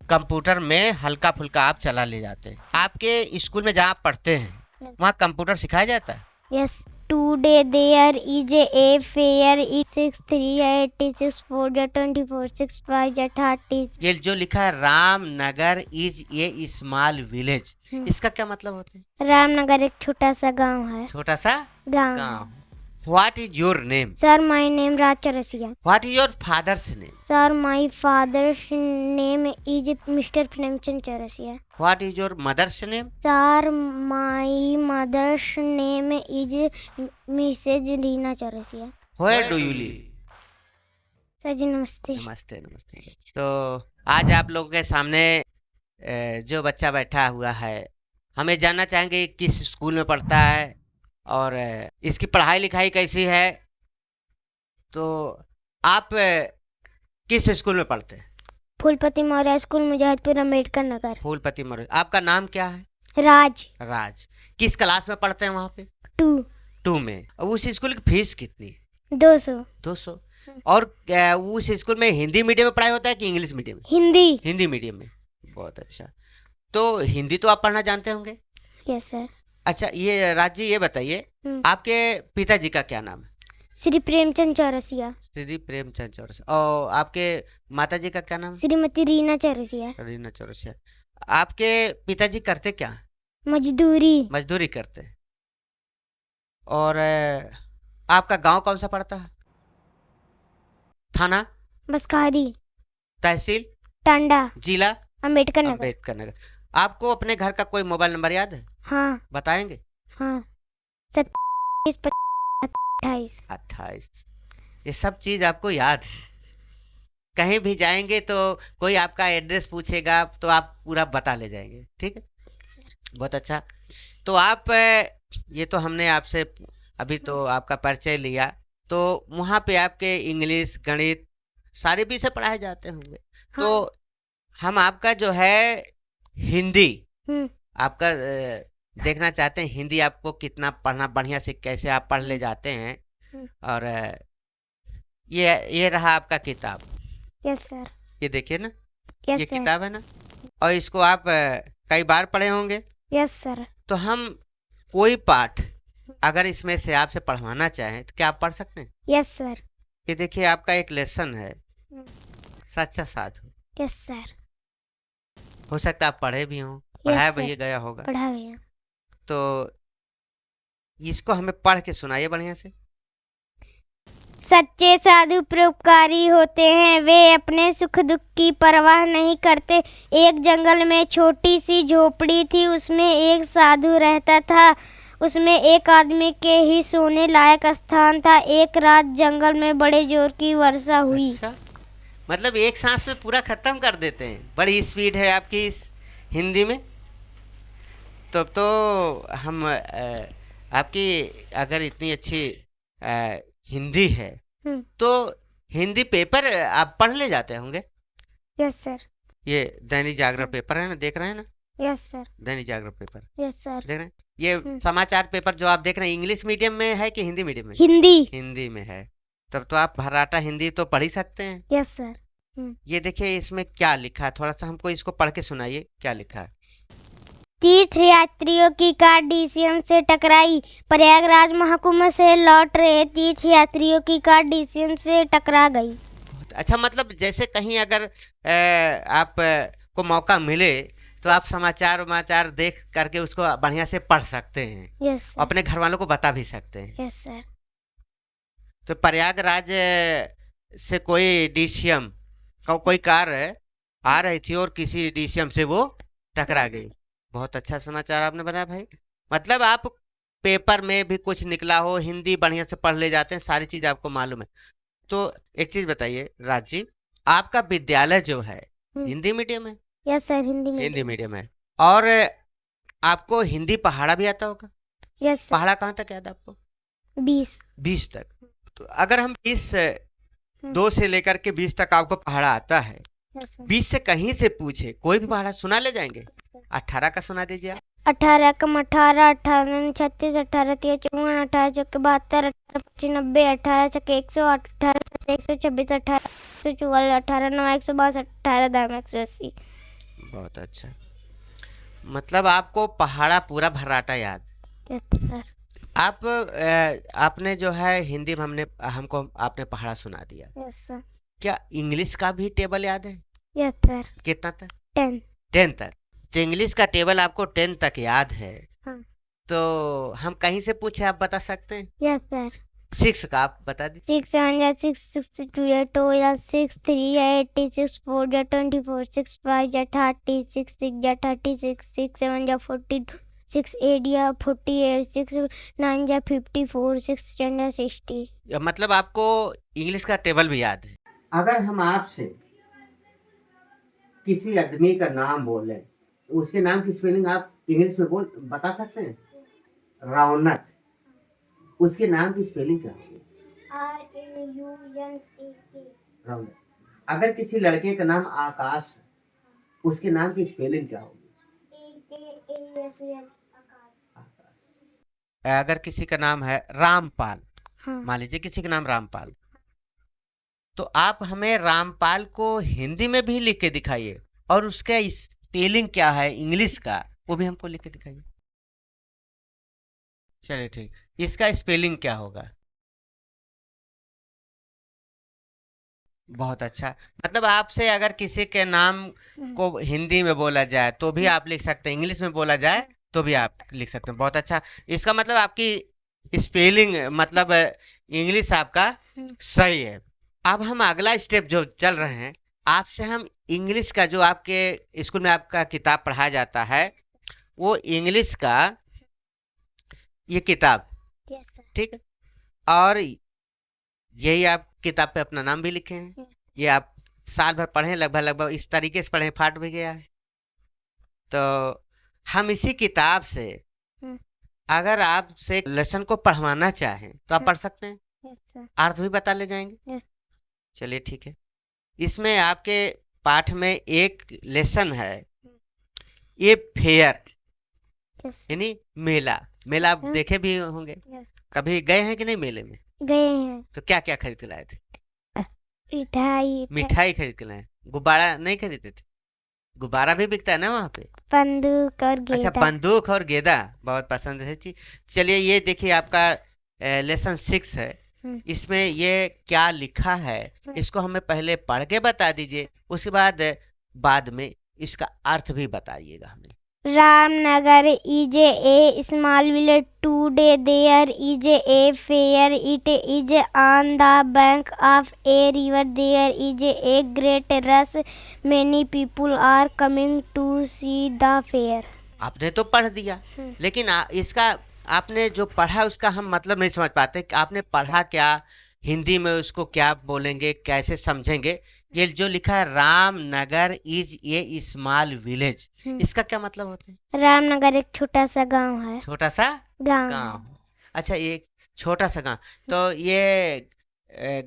Computer में हल्का फुल्का आप चला ले जाते हैं। आपके स्कूल में जहाँ आप पढ़ते हैं वहाँ कंप्यूटर सिखाया जाता है? Yes. Today there is a fair. It's 63864246530. ये जो लिखा है Ramnagar is a small village, इसका क्या मतलब होता है? रामनगर एक छोटा सा गांव है। छोटा सा गांव। गांव। What is your name? Sir my name Raj Chaurasia. What is your father's name? Sir my father's name is mister Premchand Chaurasia. What is your mother's name? Sir my mother's name is Mrs Reena Chaurasia. Where do you live? Sir ji नमस्ते। नमस्ते नमस्ते। तो आज आप लोगों के सामने जो बच्चा बैठा हुआ है, हमें जानना चाहेंगे किस स्कूल में पढ़ता है और इसकी पढ़ाई लिखाई कैसी है। तो आप किस स्कूल में पढ़ते हैं? फूलपति मौर्य स्कूल, मुजफ्फरपुर, अम्बेडकर नगर। फूलपति मौर्य। आपका नाम क्या है? राज। राज। किस क्लास में पढ़ते हैं वहाँ पे? 2 में। उस स्कूल की फीस कितनी है? 200। 200। और उस स्कूल में हिंदी मीडियम में पढ़ाई होता है कि इंग्लिश मीडियम में? हिंदी मीडियम में। बहुत अच्छा। तो हिंदी तो आप पढ़ना जानते होंगे? Yes sir. अच्छा, ये राज जी ये बताइए, आपके पिताजी का क्या नाम है? श्री प्रेमचंद चौरसिया। श्री प्रेमचंद चौरसिया। और आपके माताजी का क्या नाम है? श्रीमती रीना चौरसिया। रीना चौरसिया। आपके पिताजी करते क्या? मजदूरी करते हैं। और आपका गांव कौन सा पड़ता है? थाना? बसखारी। तहसील? टांडा। जिला? अम्बेडकर नगर। अम्बेडकर नगर। आपको अपने घर का कोई मोबाइल नंबर याद है? हाँ। बताएंगे? हाँ। 27 ये सब चीज आपको याद है? कहीं भी जाएंगे तो कोई आपका एड्रेस पूछेगा तो आप पूरा बता ले जाएंगे, ठीक है? बहुत अच्छा। तो आप ये तो हमने आपसे अभी तो आपका परिचय लिया, तो वहाँ पे आपके इंग्लिश गणित सारे विषय पढ़ाए जाते होंगे। हाँ। तो हम आपका जो है हिंदी आपका देखना चाहते हैं, हिंदी आपको कितना पढ़ना बढ़िया से कैसे आप पढ़ ले जाते हैं। और ये रहा आपका किताब। Yes sir. ये देखिए ना, यस ये सर। किताब है ना, और इसको आप कई बार पढ़े होंगे। Yes sir. तो हम कोई पाठ अगर इसमें से आपसे पढ़वाना चाहें तो क्या आप पढ़ सकते हैं? Yes sir. ये देखिए आपका एक लेसन है, सच्चा साधु। Yes sir. हो सकता है आप पढ़े भी हों, पढ़ाया भी गया होगा। पढ़ा गया। तो इसको हमें पढ़ के सुनाइए बढ़िया से। सच्चे साधु परोपकारी होते हैं, वे अपने सुख दुख की परवाह नहीं करते। एक जंगल में छोटी सी झोपड़ी थी, उसमें एक साधु रहता था। उसमें एक आदमी के ही सोने लायक स्थान था। एक रात जंगल में बड़े जोर की वर्षा हुई। अच्छा, मतलब एक सांस में पूरा खत्म कर देते हैं। बड़ी स्पीड है आपकी इस हिंदी में। तो हम आपकी अगर इतनी अच्छी हिंदी है तो हिंदी पेपर आप पढ़ ले जाते होंगे? Yes sir. ये दैनिक जागरण पेपर है ना, देख रहे हैं ना? Yes sir. Dainik Jagran paper. Yes sir. देख रहे हैं? ये समाचार पेपर जो आप देख रहे हैं इंग्लिश मीडियम में है कि हिंदी मीडियम में? हिंदी में है। तब तो आप भर्राटा हिंदी तो पढ़ ही सकते हैं। Yes sir. ये देखिए इसमें क्या लिखा है, थोड़ा सा हमको इसको पढ़ के सुनाइए, क्या लिखा है? तीर्थयात्रियों की कार डीसीएम से टकराई। प्रयागराज महाकुंभ से लौट रहे तीर्थयात्रियों की कार डीसीएम से टकरा गई। अच्छा, मतलब जैसे कहीं अगर आप को मौका मिले तो आप समाचार देख करके उसको बढ़िया से पढ़ सकते हैं। Yes sir. अपने घर वालों को बता भी सकते हैं। Yes sir. तो प्रयागराज से कोई डीसीएम का कोई कार आ रही थी और किसी डीसीएम से वो टकरा गई। बहुत अच्छा समाचार आपने बताया भाई। मतलब आप पेपर में भी कुछ निकला हो, हिंदी बढ़िया से पढ़ ले जाते हैं, सारी चीज आपको मालूम है। तो एक चीज बताइए राज जी, आपका विद्यालय जो है हिंदी मीडियम है? यस सर, हिंदी मीडियम है। और आपको हिंदी पढ़ाना भी आता होगा? Yes sir. पढ़ा कहाँ तक याद आपको? 20 तक। तो अगर हम 2 से लेकर के 20 तक आपको पढ़ा आता है, 20 से कहीं से पूछे कोई भी पढ़ा सुना ले जाएंगे? 18 का सुना दीजिए आप। 18 कम 18, 18 36, 18 3 54, 18 चौके 72, 18 25 90, 18 छक्के 108, 18 126, 18 144, 18 9 162, 18 दाम 180। बहुत अच्छा। मतलब आपको पहाड़ा पूरा भर्राटा याद। Yes sir. आप आपने जो है हिंदी में हमको आपने पहाड़ा सुना दिया। Yes sir. क्या इंग्लिश का भी टेबल याद है? Yes sir. कितना तक? 10। 10 तक। तो इंग्लिश का टेबल आपको 10 तक याद है। हाँ। तो हम कहीं से पूछे आप बता सकते हैं? Yes sir. 6 का आप बता दीजिए। 6 7 या 6 6 2 या 2 या 6 3 या 86 4 या 24 6 5 या 30 6 6 या 36 6 7 या 42 6 8 या 48 6 9 या 54 6 10 या 60। मतलब आपको इंग्लिश का टेबल भी याद है। अगर हम आपसे किसी आदमी का नाम बोले तो उसके नाम की स्पेलिंग आप इंग्लिश में बता सकते हैं? रौनक, उसके नाम की स्पेलिंग क्या होगी? RAUNAK। रौनक। अगर किसी लड़के का नाम आकाश है, उसके नाम की स्पेलिंग क्या होगी? AKASH। आकाश। अगर किसी का नाम है रामपाल, हाँ। मान लीजिए किसी का नाम रामपाल, तो आप हमें रामपाल को हिंदी में भी लिख के दिखाइए और उसका स्पेलिंग क्या है इंग्लिश का वो भी हमको लिख के दिखाइए। चलिए ठीक, इसका स्पेलिंग क्या होगा? बहुत अच्छा। मतलब आपसे अगर किसी के नाम को हिंदी में बोला जाए तो भी आप लिख सकते हैं, इंग्लिश में बोला जाए तो भी आप लिख सकते हैं। बहुत अच्छा। इसका मतलब आपकी स्पेलिंग मतलब इंग्लिश आपका सही है। अब हम अगला स्टेप जो चल रहे हैं, आपसे हम इंग्लिश का जो आपके स्कूल में आपका किताब पढ़ाया जाता है वो इंग्लिश का ये किताब, यस सर। ठीक है, और यही आप किताब पे अपना नाम भी लिखे हैं। ये आप साल भर पढ़े, लगभग इस तरीके से पढ़े, फाट भी गया है। तो हम इसी किताब से अगर आपसे लेसन को पढ़वाना चाहें तो आप पढ़ सकते हैं। Yes sir. अर्थ भी बता ले जाएंगे। यस। चलिए ठीक है। इसमें आपके पाठ में एक लेसन है, ये फेयर यस। यानी मेला। मेला आप हाँ। देखे भी होंगे, यस। कभी गए हैं कि नहीं मेले में? गए हैं। तो क्या क्या खरीद के लाए थे? मिठाई। मिठाई खरीद के लाए, गुब्बारा नहीं खरीदे थे? गुब्बारा भी बिकता है ना वहाँ पे? बंदूक और अच्छा, गेंदा। बंदूक और गेंदा बहुत पसंद है चीज। चलिए ये देखिए आपका लेसन 6 है। इसमें ये क्या लिखा है इसको हमें पहले पढ़ के बता दीजिए, उसके बाद में इसका अर्थ भी बताइएगा हमें। Ramnagar is a small village. Today there is a fair. It is on the bank of a river. There is a great rush. Many people are coming to see the fair. आपने तो पढ़ दिया, लेकिन इसका आपने जो पढ़ा उसका हम मतलब नहीं समझ पाते कि आपने पढ़ा क्या, हिंदी में उसको क्या बोलेंगे, कैसे समझेंगे? ये जो लिखा है Ramnagar is a small village, इसका क्या मतलब होता है? रामनगर एक छोटा सा गांव है। छोटा सा गांव। अच्छा, एक छोटा सा गांव। तो ये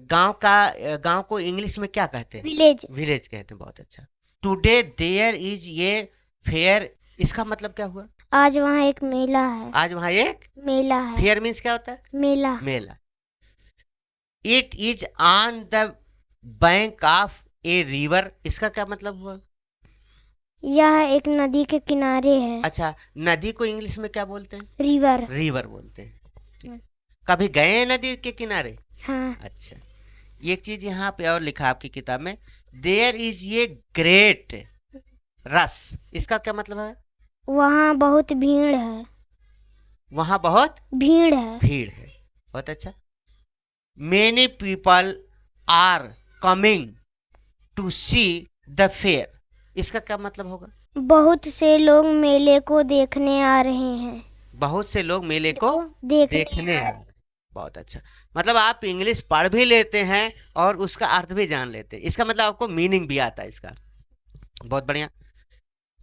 गांव को इंग्लिश में क्या कहते हैं? विलेज। विलेज कहते हैं। बहुत अच्छा। टुडे देयर इज ये फेयर, इसका मतलब क्या हुआ? आज वहाँ एक मेला है। आज वहाँ एक मेला है। फेयर मीन्स क्या होता है? मेला। मेला। It is on the bank of a river, इसका क्या मतलब हुआ? यह एक नदी के किनारे है। अच्छा, नदी को इंग्लिश में क्या बोलते हैं? रिवर। रिवर बोलते हैं। कभी गए हैं नदी के किनारे? हाँ। अच्छा, एक चीज यहाँ पे और लिखा आपकी किताब में, देयर इज ये ग्रेट रस, इसका क्या मतलब है? वहाँ बहुत भीड़ है। वहाँ बहुत भीड़ है। भीड़ है। बहुत अच्छा। Many people are coming to see the fair, इसका क्या मतलब होगा? बहुत से लोग मेले को देखने आ रहे हैं। बहुत से लोग मेले को देखने आ रहे हैं। बहुत अच्छा। मतलब आप इंग्लिश पढ़ भी लेते हैं और उसका अर्थ भी जान लेते हैं, इसका मतलब आपको मीनिंग भी आता है इसका। बहुत बढ़िया।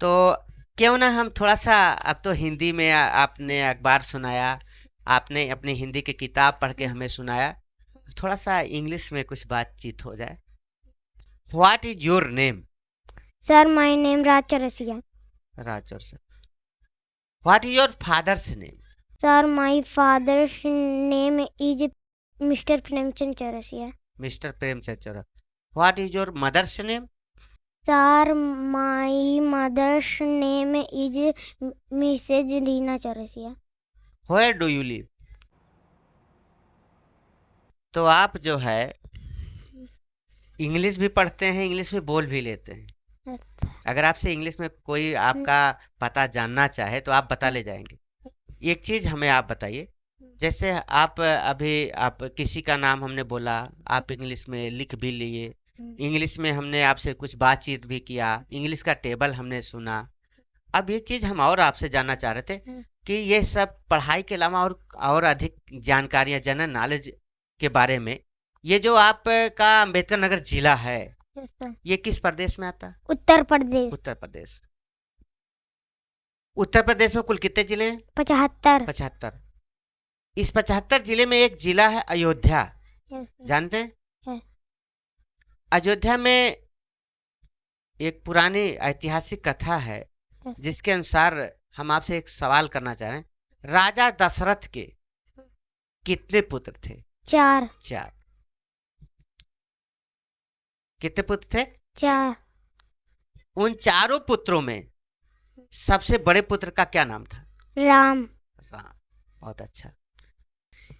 तो क्यों ना हम थोड़ा सा, अब तो हिंदी में आपने अखबार सुनाया, आपने अपनी हिंदी की किताब पढ़ के हमें सुनाया, थोड़ा सा इंग्लिश में कुछ बातचीत हो जाए। What is your name? Sir my name Raj Chaurasia. राजौर sir. What is your father's name? Sir my father's name is mister Premchand Chaurasia. Mister Premchand Chaurasia. What is your mother's name? Sir my mother's name is Mrs. Rina Chaurasia. Where do you live? तो आप जो है English भी पढ़ते हैं, English में बोल भी लेते हैं। अगर आपसे इंग्लिश में कोई आपका पता जानना चाहे तो आप बता ले जाएंगे। एक चीज़ हमें आप बताइए, जैसे आप अभी आप किसी का नाम हमने बोला, आप इंग्लिश में लिख भी लिए, इंग्लिश में हमने आपसे कुछ बातचीत भी किया, इंग्लिश का टेबल हमने सुना। अब एक चीज़ हम और आपसे जानना चाह रहे थे कि ये सब पढ़ाई के अलावा और अधिक जानकारियाँ, जनरल नॉलेज के बारे में, ये जो आपका अम्बेडकर नगर जिला है, ये किस प्रदेश में आता है? उत्तर प्रदेश। उत्तर प्रदेश। उत्तर प्रदेश में कुल कितने जिले हैं? 75। 75। इस 75 जिले में एक जिला है अयोध्या, जानते हैं? अयोध्या में एक पुरानी ऐतिहासिक कथा है जिसके अनुसार हम आपसे एक सवाल करना चाह रहे हैं। राजा दशरथ के कितने पुत्र थे? 4। 4। कितने पुत्र थे? 4। उन चारों पुत्रों में सबसे बड़े पुत्र का क्या नाम था? राम। राम। बहुत अच्छा।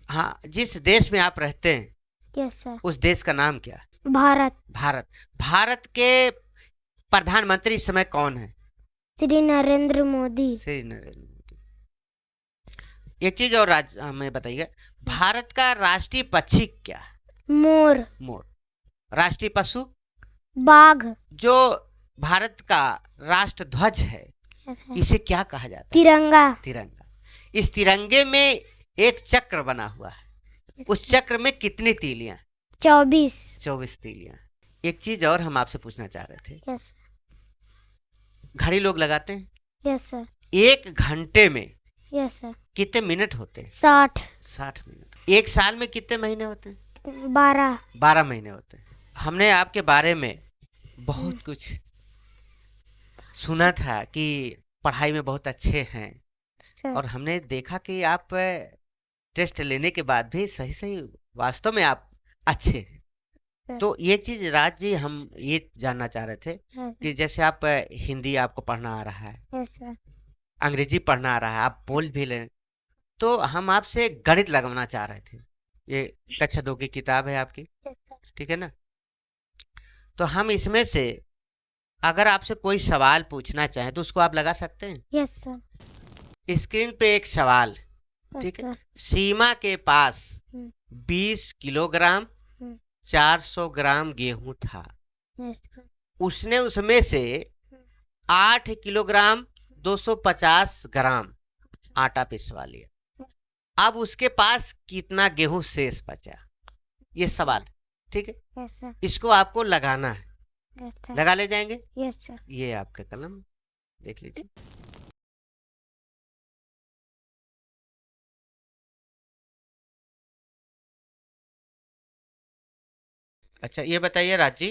हाँ, जिस देश में आप रहते हैं, यस सर, उस देश का नाम क्या? भारत। भारत। भारत के प्रधानमंत्री इस समय कौन है? श्री नरेंद्र मोदी। श्री नरेंद्र मोदी। एक चीज और हमें बताइएगा, भारत का राष्ट्रीय पक्षी क्या है? मोर। मोर। राष्ट्रीय पशु? बाघ। जो भारत का राष्ट्र ध्वज है, इसे क्या कहा जाता है? तिरंगा। तिरंगा। इस तिरंगे में एक चक्र बना हुआ है, उस चक्र में कितनी तीलियां? 24। 24 तीलियां। एक चीज और हम आपसे पूछना चाह रहे थे, यस घड़ी लोग लगाते हैं, यस सर, एक घंटे में यस सर, कितने मिनट होते हैं? 60। 60 मिनट। एक साल में कितने महीने होते हैं? 12। 12 महीने होते हैं। हमने आपके बारे में बहुत कुछ सुना था कि पढ़ाई में बहुत अच्छे हैं, सर। और हमने देखा कि आप टेस्ट लेने के बाद भी सही सही वास्तव में आप अच्छे हैं। सर। तो ये चीज राज जी हम ये जानना चाह रहे थे कि जैसे आप हिंदी आपको पढ़ना आ रहा है, यस सर, अंग्रेजी पढ़ना आ रहा है, आप बोल भी लें, तो हम आपसे गणित लगवाना चाह रहे थे। ये कक्षा 2 की किताब है आपकी, यस सर, ठीक है ना? तो हम इसमें से अगर आपसे कोई सवाल पूछना चाहें तो उसको आप लगा सकते हैं। Yes sir. स्क्रीन पे एक सवाल, यस ठीक है। सर। सीमा के पास हम्म। 20 किलोग्राम 400 ग्राम गेहूं था, यस सर। उसने उसमें से 8 किलोग्राम 250 ग्राम आटा पिसवा लिया, अब उसके पास कितना गेहूं शेष बचा? ये सवाल, ठीक है। Yes sir. इसको आपको लगाना है, यस सर। लगा ले जाएंगे। Yes sir. ये आपका कलम देख लीजिए। अच्छा, ये बताइए राज जी,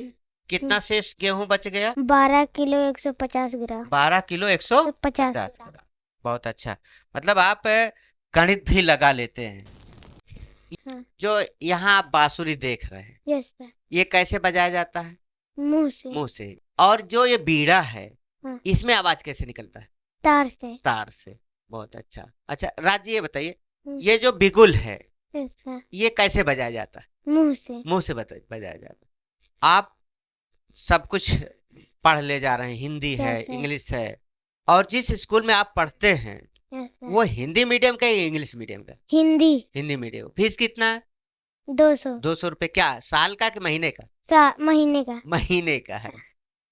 कितना शेष गेहूं बच गया? 12 किलो 150 ग्राम। 12 किलो 150 ग्राम। बहुत अच्छा, मतलब आप गणित भी लगा लेते हैं। हाँ। जो यहाँ आप बांसुरी देख रहे हैं, यस सर। ये कैसे बजाया जाता है? मुंह से। मुंह से। और जो ये बीड़ा है, हाँ। इसमें आवाज कैसे निकलता है? तार से। तार से। बहुत अच्छा। अच्छा राज जी, ये बताइए, ये जो बिगुल है, यस सर, ये कैसे बजाया जाता है? मुंह से। मुंह से बजाया जाता है। आप सब कुछ पढ़ ले जा रहे हैं, हिंदी है, यस सर। इंग्लिश है, और जिस स्कूल में आप पढ़ते हैं यस सर। वो हिंदी मीडियम का या इंग्लिश मीडियम का? हिंदी। हिंदी मीडियम। फीस कितना है? 200। 200 रुपये। क्या साल का कि महीने का? महीने का। महीने का है।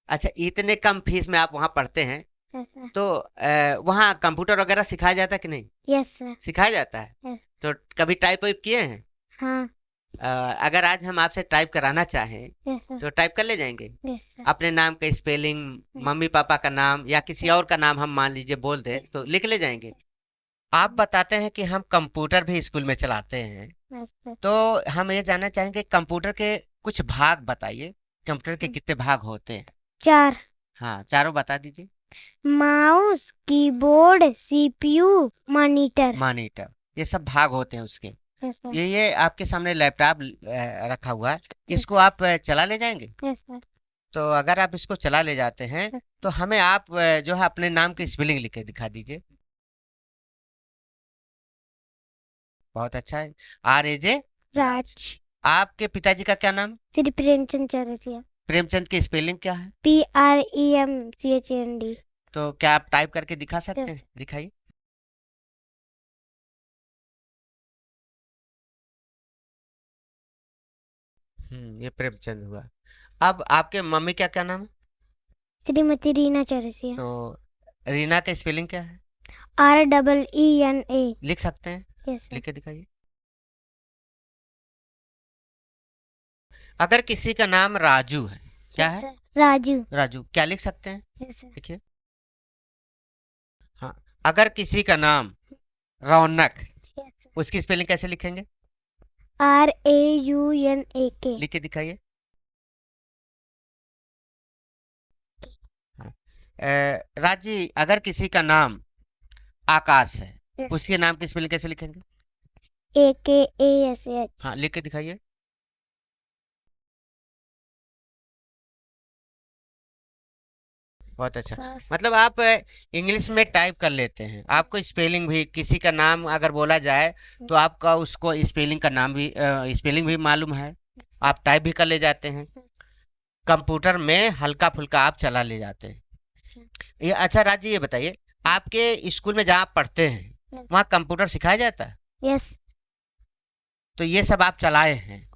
अच्छा, इतने कम फीस में आप वहाँ पढ़ते हैं, यस सर। तो वहाँ कंप्यूटर वगैरह सिखाया जाता है कि नहीं? Yes sir. सिखाया जाता है। यस। तो कभी टाइप वाइप किए हैं? हाँ। अगर आज हम आपसे टाइप कराना चाहें यस सर। तो टाइप कर ले जाएंगे? Yes sir. अपने नाम का स्पेलिंग, मम्मी पापा का नाम या किसी और का नाम हम मान लीजिए बोल दे तो लिख ले जाएंगे। आप बताते हैं कि हम कंप्यूटर भी स्कूल में चलाते हैं, यस सर। तो हम ये जानना चाहेंगे कंप्यूटर के कुछ भाग बताइए। कंप्यूटर के कितने भाग होते हैं? 4। हाँ, चारों बता दीजिए। Mouse, keyboard, CPU, monitor. Monitor, ये सब भाग होते हैं उसके। Yes sir. ये आपके सामने लैपटॉप रखा हुआ है, इसको आप चला ले जाएंगे? Yes sir. तो अगर आप इसको चला ले जाते हैं तो हमें आप जो है अपने नाम की स्पेलिंग लिख के दिखा दीजिए। बहुत अच्छा है। RAJ राज। आपके पिताजी का क्या नाम? श्री प्रेमचंद चौरसिया। प्रेमचंद की स्पेलिंग क्या है? PREMCHND। तो क्या आप टाइप करके दिखा सकते Yes. हैं? दिखाइए। ये प्रेमचंद हुआ। अब आपके मम्मी का क्या नाम है? श्रीमती रीना चौरसिया। तो रीना का स्पेलिंग क्या है? REENA। लिख सकते हैं? यस लिख के दिखाइए। अगर किसी का नाम राजू है, क्या है? राजू। राजू, क्या लिख सकते हैं? Yes sir. देखिए। हाँ, अगर किसी का नाम रौनक, उसकी स्पेलिंग कैसे लिखेंगे? RAUNAK। लिख के दिखाइए। हाँ। राजी, अगर किसी का नाम आकाश है, Yes. उसके नाम की स्पेलिंग कैसे लिखेंगे? AKASH। हाँ, लिख के दिखाइए। बहुत अच्छा। बस। मतलब आप इंग्लिश में टाइप कर लेते हैं, आपको स्पेलिंग भी, किसी का नाम अगर बोला जाए तो आपका उसको स्पेलिंग का नाम भी स्पेलिंग भी मालूम है, आप टाइप भी कर ले जाते हैं। कंप्यूटर में हल्का फुल्का आप चला ले जाते हैं। ये अच्छा राजी, ये बताइए, आपके स्कूल में जहाँ आप पढ़ते हैं Yes. वहाँ कंप्यूटर सिखाया जाता है? यस तो ये सब आप चलाए हैं,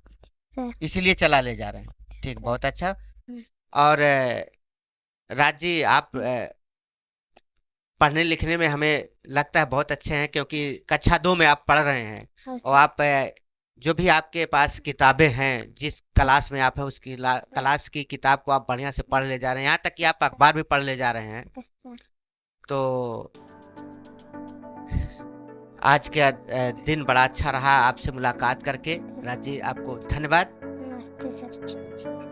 सर। इसीलिए चला ले जा रहे हैं। ठीक, बहुत अच्छा। हम्म। और राजी, आप पढ़ने लिखने में हमें लगता है बहुत अच्छे हैं, क्योंकि कक्षा 2 में आप पढ़ रहे हैं और आप जो भी आपके पास किताबें हैं, जिस क्लास में आप हैं उसकी क्लास की किताब को आप बढ़िया से पढ़ ले जा रहे हैं, यहाँ तक कि आप अखबार भी पढ़ ले जा रहे हैं। Yes sir. तो आज का दिन बड़ा अच्छा रहा आपसे मुलाकात करके। राजी, आपको धन्यवाद। नमस्ते सर।